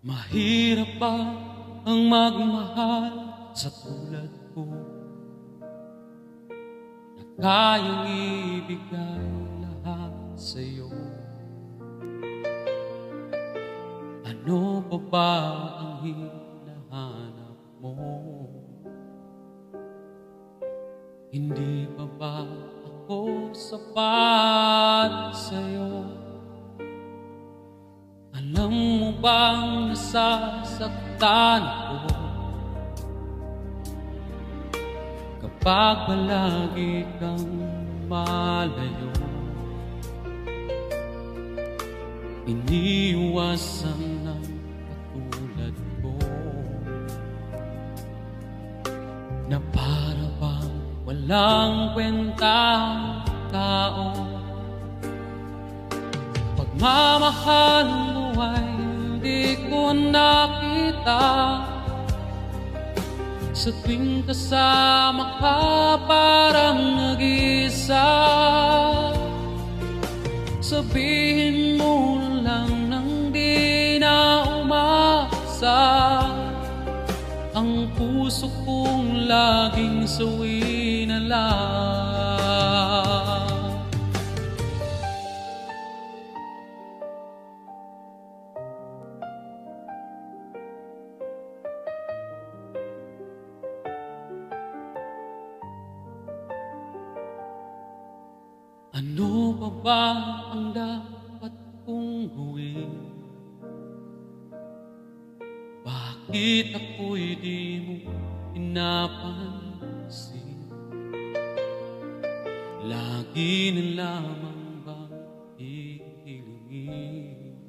Mahirap ba ang magmahal sa tulad ko, na kayang ibigay lahat sa'yo? Ano pa ba ang hinahanap mo? Hindi pa ba ako sapat sa'yo? Alam mo bang nasasaktan ako kapag palagi kang malayo? Iniiwasan ng katulad ko na para bang walang kwentang tao. Pagmamahal mo ay hindi ko nakita, sa tuwing kasama ka parang nag-iisa. Sabihin mo lang nang di na umasa, ang puso kong laging sawi na lang. Ano pa ba ang dapat kong gawin? Bakit ako'y di mo pinapansin? Lagi na lamang bang hihilingin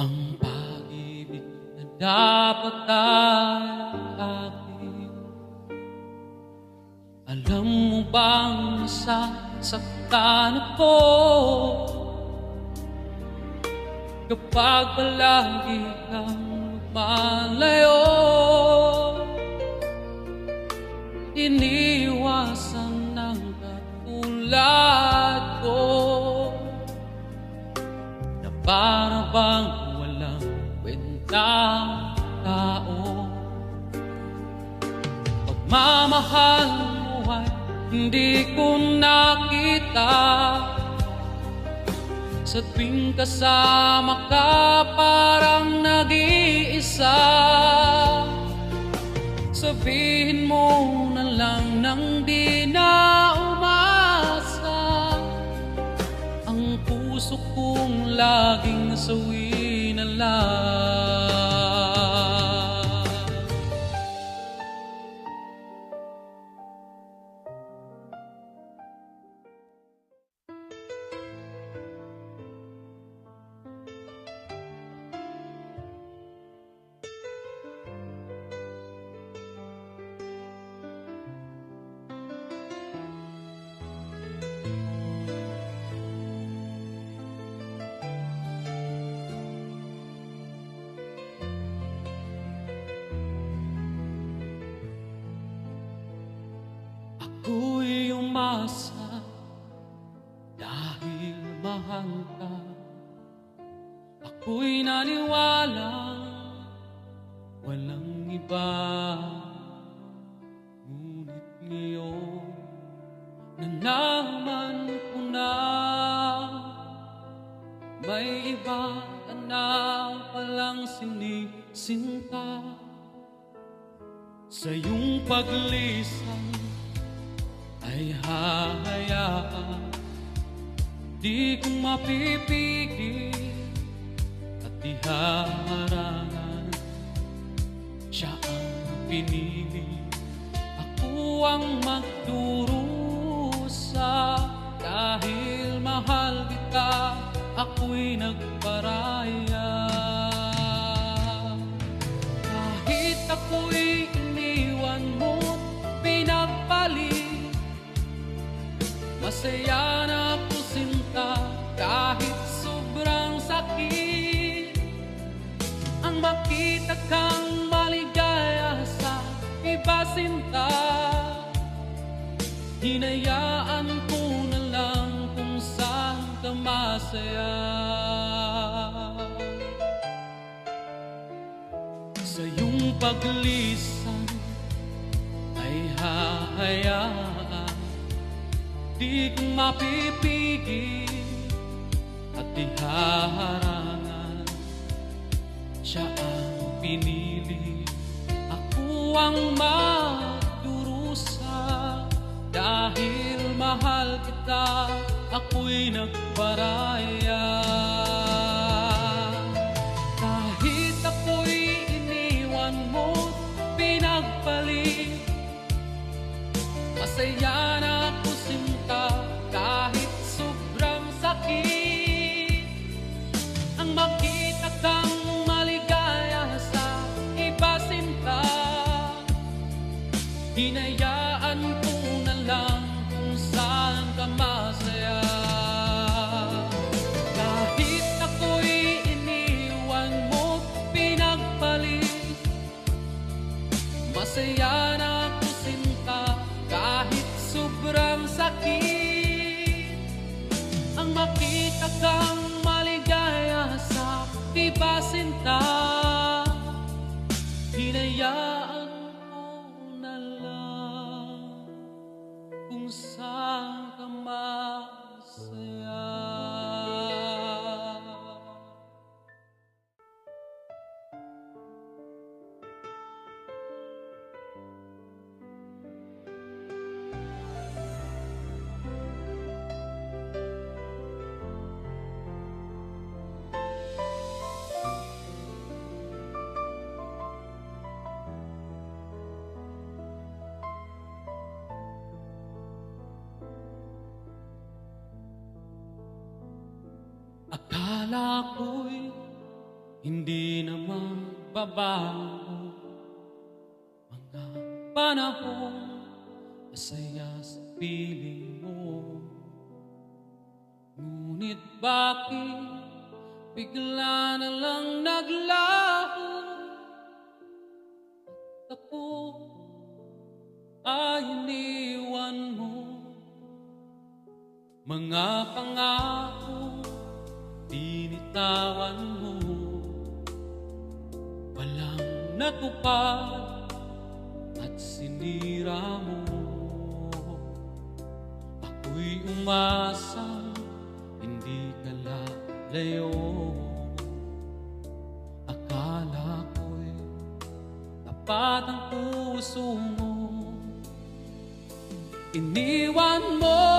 ang pag-ibig na dapat ay akin? Alam mo bang nasasaktan ako kapag palagi kang lumalayo? Iniiwasan ng katulad ko na para bang walang kwentang tao. Pagmamahal mo ay hindi ko nakita, sa tuwing kasama ka parang nag-iisa. Sabihin mo na lang nang di na umasa, ang puso kong laging sawi na lang. Ako'y umasa dahil mahal ka. Ako'y naniwala walang iba. Ngunit ngayon nalaman ko na may iba ka na palang sinisinta. Sa iyong paglisan ay hahayaan, di ko mapipigil at di haharangan. Siya ang pinili, ako ang magdurusa. Dahil mahal kita, ako'y nagparaya. Kahit ako'y iniwan mo, pinagpalit, masaya na ako sinta kahit sobrang sakit. Ang makita kang maligaya sa iba sinta, hinayaan ko na lang kung saan ka masaya. paglisan ay hahayaan, di ko mapipigil at ihaharangan. Siya ang pinili, ako ang magdurusa. Dahil mahal kita, ako'y nagparaya. Kahit ako'y iniwan mo, pinagpalit, masaya na ako sinta kahit sobrang sakit. Ang makita kang maligaya sa iba sinta, hinayaan ko na lang kung saan ka masaya. Kahit ako'y iniwan mo, pinagpalit, masaya na ako sinta kahit sobrang sakit. Ang makita kang maligaya sa iba sinta, hinayaan ko na lang kung saan ka masaya. Akala ko'y hindi na magbabago, mga panahon masaya sa piling mo. Ngunit bakit bigla na lang naglaho, at ako ay iniwan mo? Mga pangako binitawan mo, walang natupad at sinira mo. Ako'y umasa, hindi ka lalayo. Akala ko'y tapat ang puso mo. Iniwan mo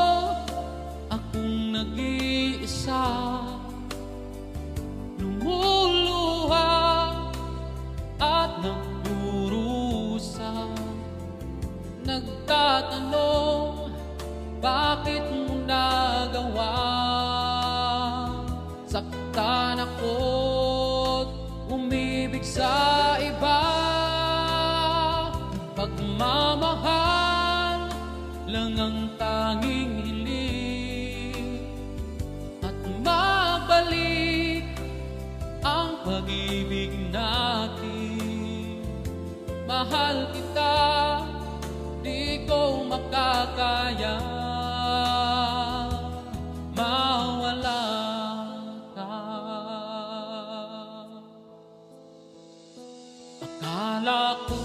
akong nag-iisa, lumuluha at nagdurusa. Nagtatanong, bakit mo nagawa? Saktan ako't umibig sa iba. Pagmamahal lang ang tanging hiling, at mabalik ang pag-ibig natin. Mahal kita, di ko makakaya mawala ka. Akala ko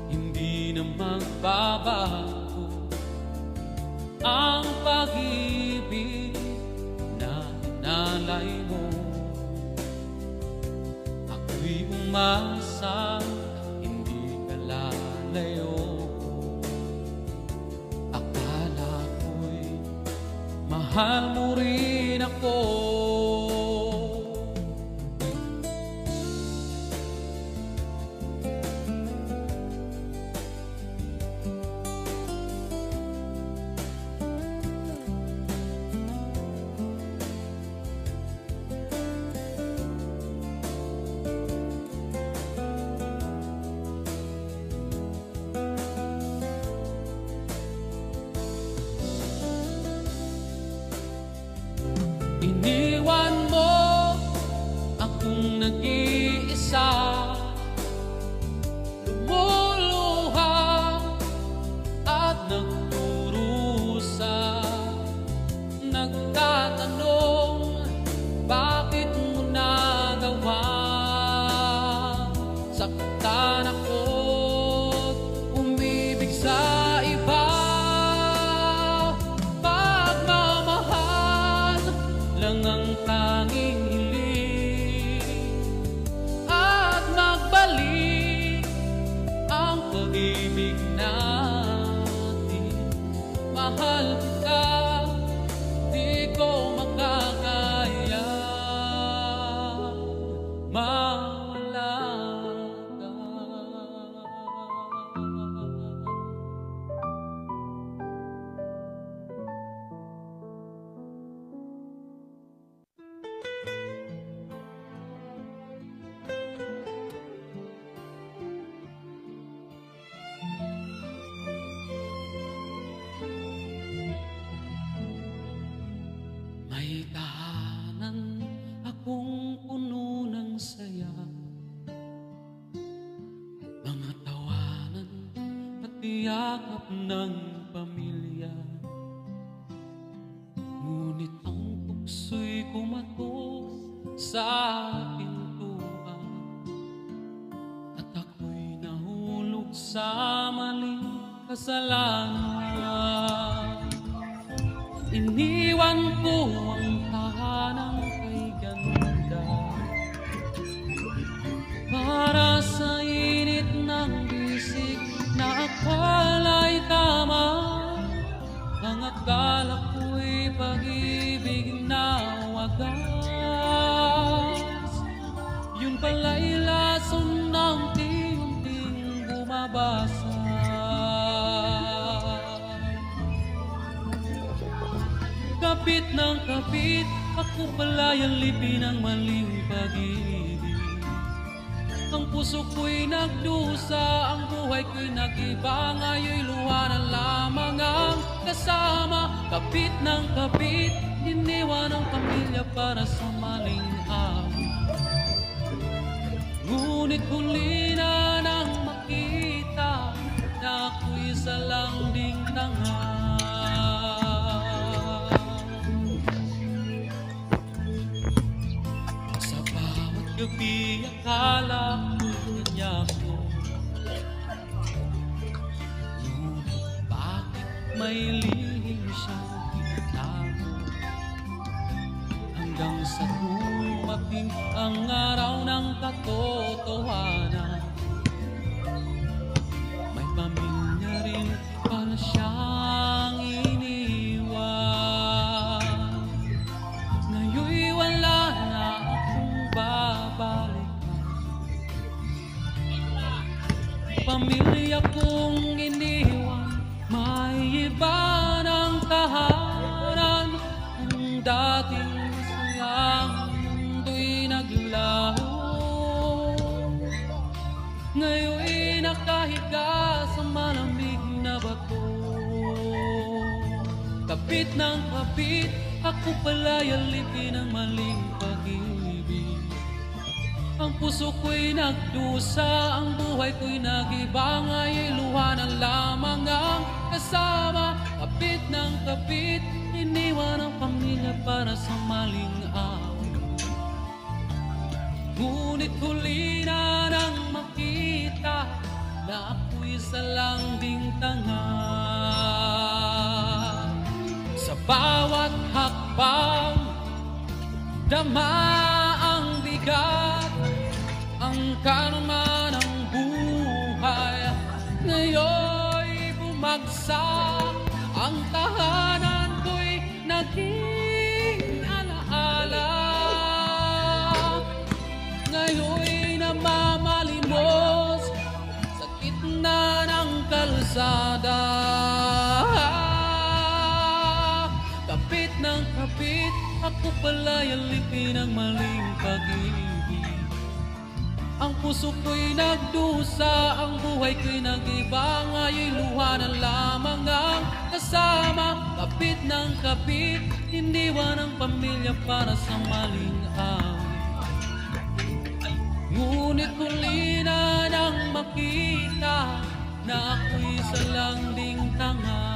hindi na magbabago ang pag-ibig na hinalay mo. Ako'y umasa, hindi ka lalayo. Akala ko'y mahal mo rin ako. Iniwan mo akong nag-iisa, lumuluha at nagdurusa. Nagtatanong, bakit mo nagawa? Saktan lang ang tanging hiling, at magbalik ang pag-ibig natin. Mahal kita, di ko makakaya mawala ka. May tahanan akong puno ng saya, mga tawanan at yakap ng pamilya. Ngunit ang tukso'y kumatos sa pintuan, at ako'y nahulog sa maling kasalanan. Iniwan ko ang tahanang kay ganda para sa init ng bisig na akala'y tama. Ang akala ko'y pag-ibig na wagas, yun pala'y lason ng unti-unting bumabasa. Kapit ng kapit, ako pala'y alipin ng maling pag-ibig. Ang puso ko'y nagdusa, ang buhay ko'y nag-iba, ngayon'y luha na lamang ang kasama. Kapit ng kapit, iniwan ang pamilya para sa maling awit. Ngunit huli na nang makita na ako'y salang ding tanga. Gabi akala ko'y kanya ko, ngunit bakit may lihim siyang tinatago? Hanggang sa dumating ang araw ng katotohanan, may pamilya rin pala siyang iniwan. Ngayon'y wala na babalikan. Pamilya kong iniwan, may iba ng tahanan. Ang dating masayang mundo'y naglaho, ngayon'y nakahiga sa malamig na bato. Kapit ng kapit, ako pala'y alipin ng maling pag-ibig. Ang puso ko'y nagdusa, ang buhay ko'y nag-iba, ngayon'y luha na lamang ang kasama. Kapit ng kapit, iniwan ang pamilya para sa maling awit. Ngunit huli na nang makita na ako'y salang ding tanga. Sa bawat hakbang, dama ang bigat, ang karma ng buhay. Ngayon'y bumagsak, ang tahanan ko'y naging alaala. Ngayon'y namamalimos sa gitna ng kalsada. Kapit ng kapit, ako pala'y alipin ng maling pag-ibig. Ang puso ko'y nagdusa, ang buhay ko'y nag-iba, ngayon'y luha na lamang ang kasama. Kapit ng kapit, iniwan ang pamilya para sa maling awit. Ngunit huli na nang makita na ako'y salang ding tanga.